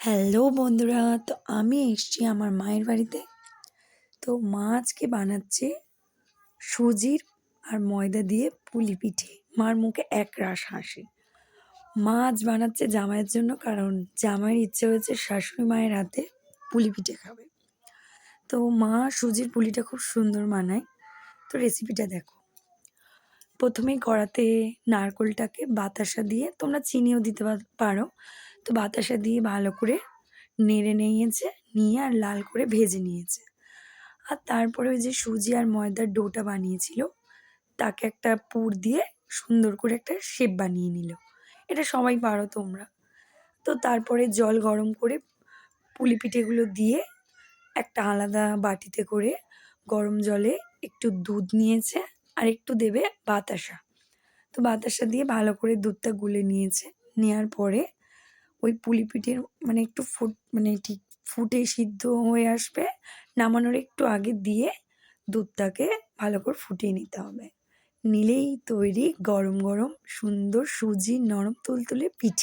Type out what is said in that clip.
Hello বন্ধুরা, তো আমি এসেছি আমার মায়ের বাড়িতে। তো মা আজকে বানাচ্ছে সুজির আর ময়দা দিয়ে পুলি পিঠে। মার মুখে একরাশ হাসি। মা আজ বানাচ্ছে জামাইয়ের জন্য, কারণ জামাইয়ের ইচ্ছে হয়েছে শাশুড়ি মায়ের হাতে পুলি পিঠে খাবে। তো মা সুজির পুলিটা খুব সুন্দর বানায়। তো রেসিপিটা দেখো। প্রথমেই কড়াতে নারকেলটাকে বাতাসা দিয়ে, তোমরা চিনিও দিতে পারো, তো বাতাসা দিয়ে ভালো করে নেড়ে নিয়ে আর লাল করে ভেজে নিয়েছে। আর তারপরে ওই যে সুজি আর ময়দার ডোটা বানিয়েছিল, তাকে একটা পুর দিয়ে সুন্দর করে একটা শেপ বানিয়ে নিল। এটা সবাই পারো তোমরা। তো তারপরে জল গরম করে পুলি পিঠেগুলো দিয়ে একটা আলাদা বাটিতে করে গরম জলে একটু দুধ নিয়েছে আর একটু দেবে বাতাসা। তো বাতাসা দিয়ে ভালো করে দুধটা গুলে নিয়েছে। নেওয়ার পরে ওই পুলি পিঠের একটু ঠিক ফুটে সিদ্ধ হয়ে আসবে, নামানোর একটু আগে দিয়ে দুধটাকে ভালো করে ফুটিয়ে নিতে হবে। নিলেই তৈরি গরম গরম সুন্দর সুজির নরম তুলতুলে পিঠে।